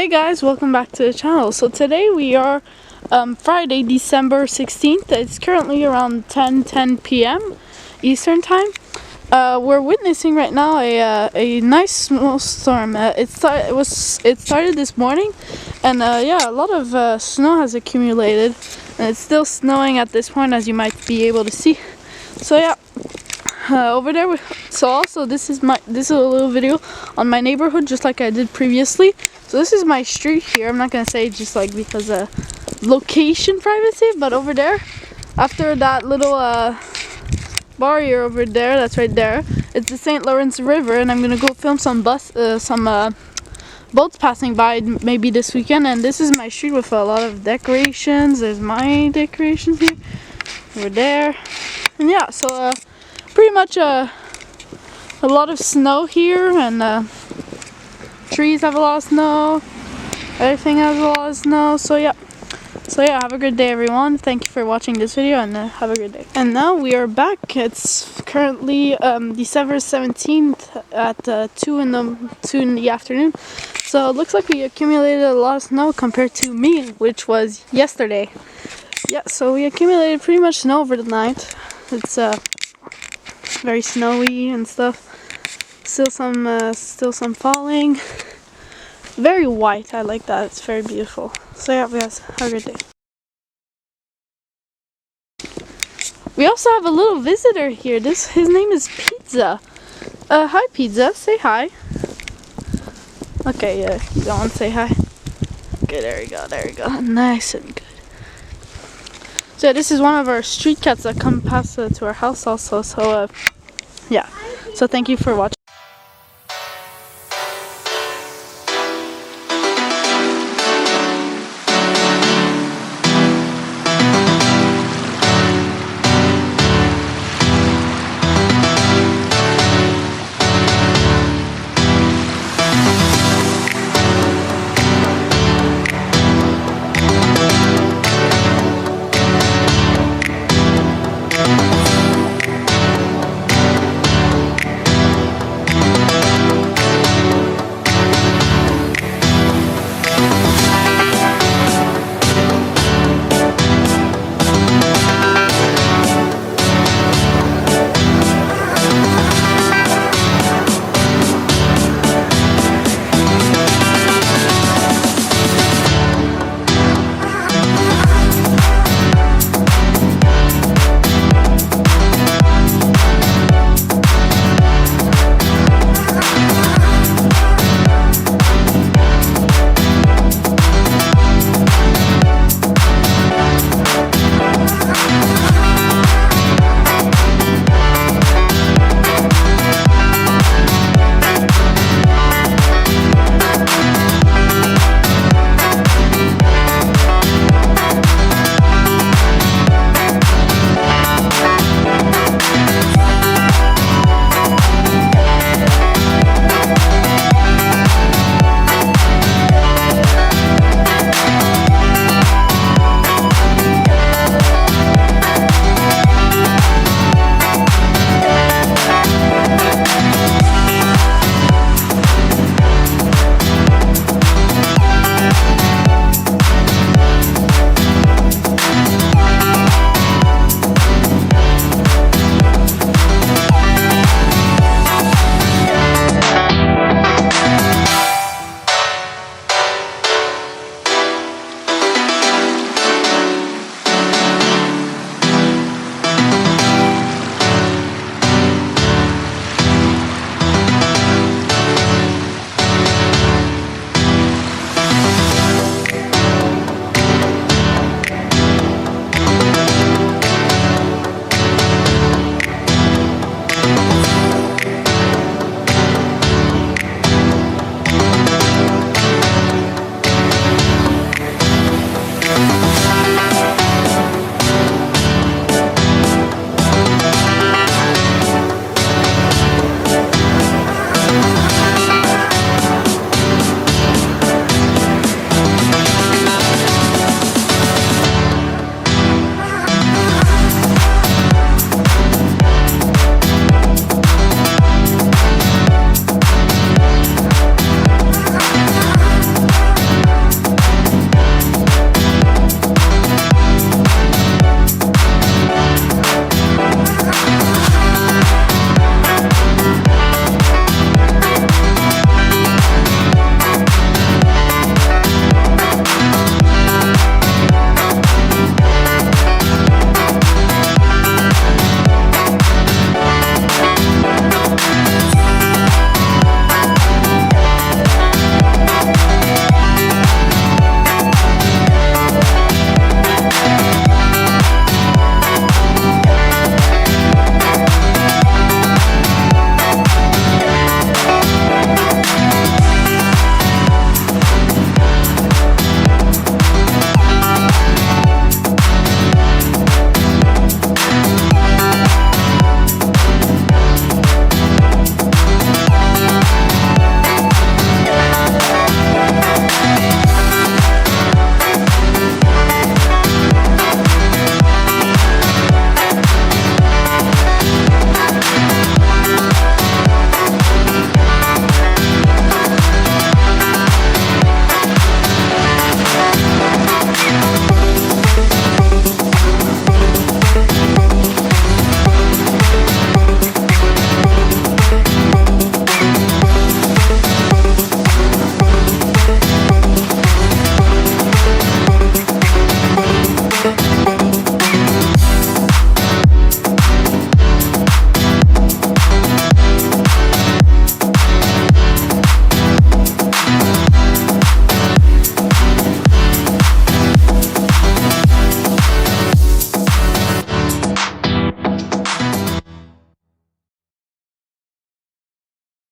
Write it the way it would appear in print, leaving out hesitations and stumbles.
Hey guys, welcome back to the channel. So today we are Friday, December 16th. It's currently around 10 p.m. Eastern time. We're witnessing right now a nice snowstorm. It started this morning, and yeah, a lot of snow has accumulated, and it's still snowing at this point, as you might be able to see. So yeah. Over there, so also this is a little video on my neighborhood, just like I did previously. So this is my street here. I'm not gonna say just like because of location privacy, but over there, after that little barrier over there, that's right there, it's the St. Lawrence River, and I'm gonna go film some boats passing by maybe this weekend. And this is my street with a lot of decorations. There's my decorations here, over there, and yeah. So pretty much a lot of snow here, and trees have a lot of snow, everything has a lot of snow. So yeah, have a good day everyone. Thank you for watching this video, and have a good day. And now we are back. It's currently December 17th at 2 in the afternoon. So it looks like we accumulated a lot of snow compared to me, which was yesterday. Yeah, so we accumulated pretty much snow over the night. It's very snowy and stuff. Still some falling. Very white. I like that. It's very beautiful. So yeah, guys, have a good day. We also have a little visitor here. His name is Pizza. Hi Pizza. Say hi. Okay, yeah, you don't want to say hi. Okay, there we go. Nice and good. So yeah, this is one of our street cats that come past to our house also. So yeah. So thank you for watching.